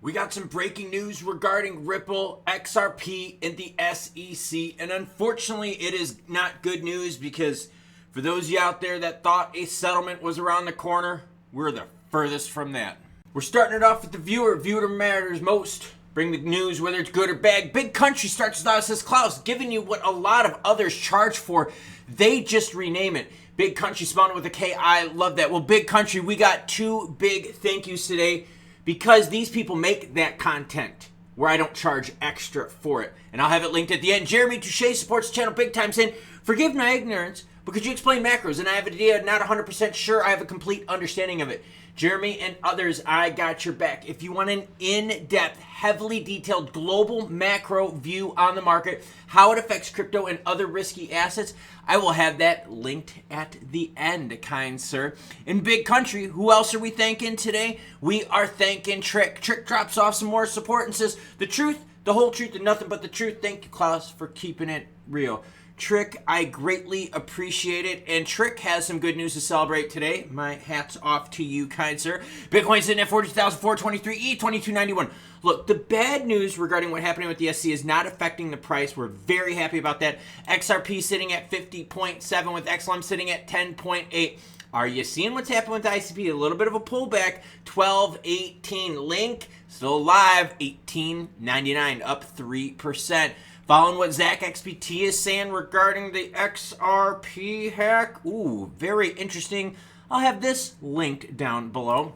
We got some breaking news regarding Ripple, XRP, and the SEC. And unfortunately, it is not good news because for those of you out there that thought a settlement was around the corner, we're the furthest from that. We're starting it off with the viewer. Viewer matters most. Bring the news, whether it's good or bad. Big Country starts with us, says Klaus, giving you what a lot of others charge for. They just rename it. Big Country spawned with a K. I love that. Well, Big Country, we got two big thank yous today because these people make that content where I don't charge extra for it. And I'll have it linked at the end. Jeremy Touche supports the channel big time, saying, forgive my ignorance, but could you explain macros? And I have an idea, not 100% sure I have a complete understanding of it. Jeremy and others, I got your back. If you want an in-depth, heavily detailed global macro view on the market, how it affects crypto and other risky assets, I will have that linked at the end, kind sir. In Big Country, who else are we thanking today? We are thanking Trick. Trick drops off some more support and says, the truth, the whole truth, and nothing but the truth. Thank you, Klaus, for keeping it real. Trick, I greatly appreciate it. And Trick has some good news to celebrate today. My hat's off to you, kind sir. Bitcoin's sitting at 40,423, ETH 2291. Look, the bad news regarding what happening with the SEC is not affecting the price. We're very happy about that. XRP sitting at 50.7 with XLM sitting at 10.8. Are you seeing what's happening with the ICP? A little bit of a pullback. 12.18. Link still alive. 18.99, up 3%. Following what Zach XBT is saying regarding the XRP hack. Ooh, very interesting. I'll have this linked down below.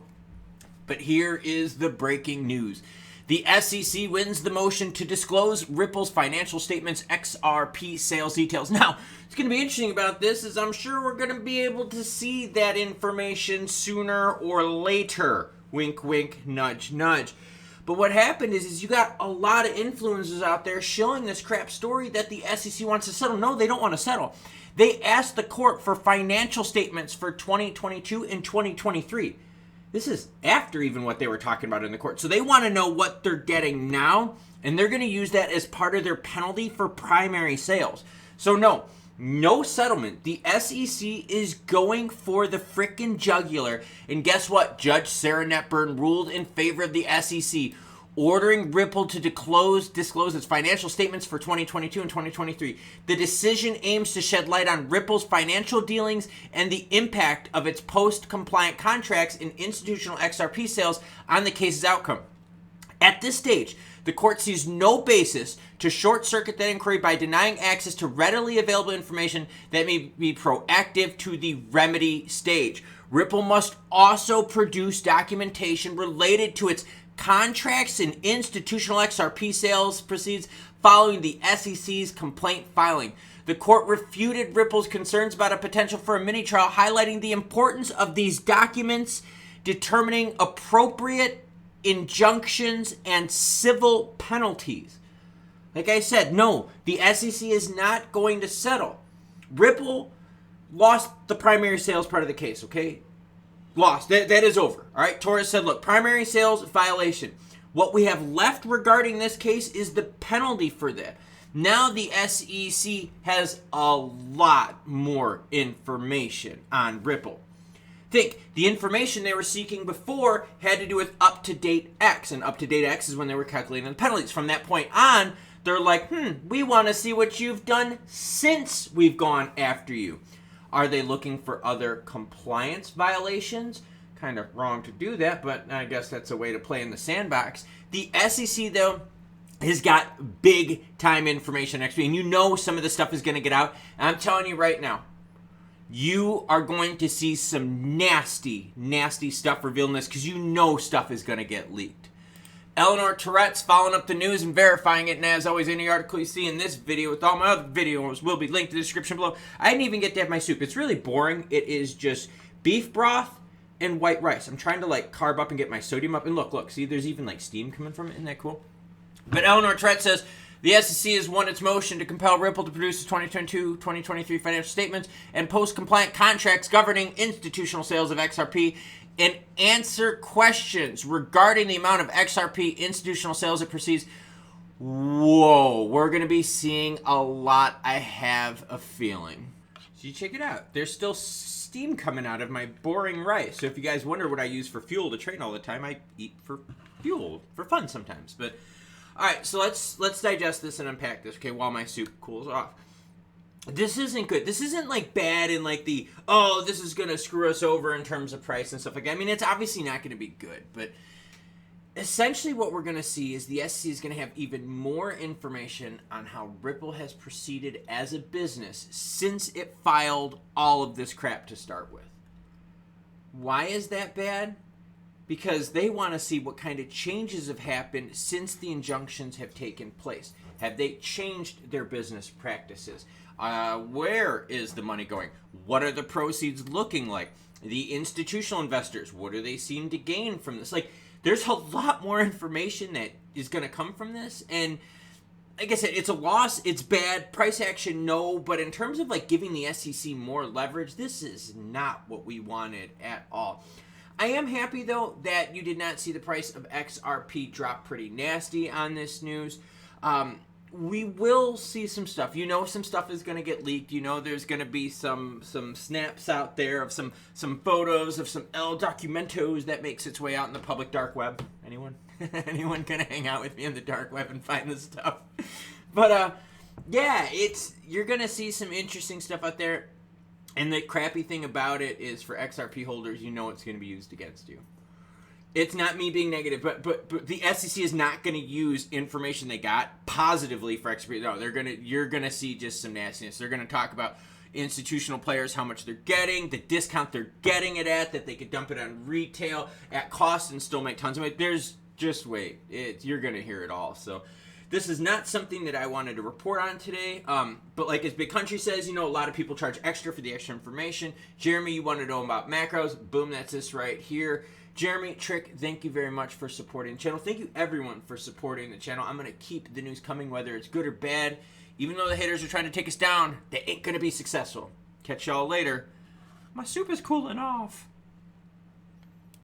But here is the breaking news. The SEC wins the motion to disclose Ripple's financial statements, XRP sales details. Now, what's going to be interesting about this is I'm sure we're going to be able to see that information sooner or later. Wink, wink, nudge, nudge. But what happened is you got a lot of influencers out there showing this crap story that the SEC wants to settle. No, they don't want to settle. They asked the court for financial statements for 2022 and 2023. This is after even what they were talking about in the court. So they want to know what they're getting now, and they're going to use that as part of their penalty for primary sales. So no settlement. The SEC is going for the frickin' jugular. And guess what? Judge Sarah Netburn ruled in favor of the SEC, ordering Ripple to disclose its financial statements for 2022 and 2023. The decision aims to shed light on Ripple's financial dealings and the impact of its post-compliant contracts in institutional XRP sales on the case's outcome. At this stage, the court sees no basis to short-circuit that inquiry by denying access to readily available information that may be proactive to the remedy stage. Ripple must also produce documentation related to its contracts and institutional XRP sales proceeds following the SEC's complaint filing. The court refuted Ripple's concerns about a potential for a mini-trial, highlighting the importance of these documents, determining appropriate injunctions and civil penalties. Like I said, no, the SEC is not going to settle. Ripple lost the primary sales part of the case, okay? Lost. That is over. All right, Torres said, look, primary sales violation. What we have left regarding this case is the penalty for that. Now the SEC has a lot more information on Ripple. Think, the information they were seeking before had to do with up-to-date X, and up-to-date X is when they were calculating the penalties. From that point on, they're like, we want to see what you've done since we've gone after you. Are they looking for other compliance violations? Kind of wrong to do that, but I guess that's a way to play in the sandbox. The SEC, though, has got big-time information next week, and you know some of the stuff is going to get out. And I'm telling you right now, you are going to see some nasty, nasty stuff revealed in this because you know stuff is going to get leaked. Eleanor Tourette's following up the news and verifying it, and as always, any article you see in this video with all my other videos will be linked in the description below. I didn't even get to have my soup. It's really boring. It is just beef broth and white rice. I'm trying to like carb up and get my sodium up. And look, see, there's even like steam coming from it. Isn't that cool? But Eleanor Tourette says, the SEC has won its motion to compel Ripple to produce its 2022-2023 financial statements and post-compliant contracts governing institutional sales of XRP and answer questions regarding the amount of XRP institutional sales it proceeds. Whoa, we're going to be seeing a lot, I have a feeling. So you check it out. There's still steam coming out of my boring rice. So if you guys wonder what I use for fuel to train all the time, I eat for fuel. fuel, for fun sometimes. But all right, so let's digest this and unpack this, okay, while my soup cools off. This isn't good. This isn't like bad in like the, oh, this is going to screw us over in terms of price and stuff like that. I mean, it's obviously not going to be good, but essentially what we're going to see is the SEC is going to have even more information on how Ripple has proceeded as a business since it filed all of this crap to start with. Why is that bad? Because they want to see what kind of changes have happened since the injunctions have taken place. Have they changed their business practices? Where is the money going? What are the proceeds looking like? The institutional investors, what do they seem to gain from this? Like, there's a lot more information that is going to come from this. And like I said, it's a loss. It's bad. Price action, no. But in terms of like giving the SEC more leverage, this is not what we wanted at all. I am happy, though, that you did not see the price of XRP drop pretty nasty on this news. We will see some stuff. You know, some stuff is going to get leaked. You know, there's going to be some snaps out there of some photos of some El Documentos that makes its way out in the public dark web. Anyone? Anyone going to hang out with me in the dark web and find this stuff? But, yeah, you're going to see some interesting stuff out there. And the crappy thing about it is for XRP holders, you know it's going to be used against you. It's not me being negative, but the SEC is not going to use information they got positively for XRP. No, you're gonna see just some nastiness. They're gonna talk about institutional players, how much they're getting, the discount they're getting it at, that they could dump it on retail at cost and still make tons of money. Wait, you're gonna hear it all. So this is not something that I wanted to report on today. But like as Big Country says, you know, a lot of people charge extra for the extra information. Jeremy, you want to know about macros? Boom, that's this right here. Jeremy, Trick, thank you very much for supporting the channel. Thank you, everyone, for supporting the channel. I'm going to keep the news coming, whether it's good or bad. Even though the haters are trying to take us down, they ain't going to be successful. Catch y'all later. My soup is cooling off.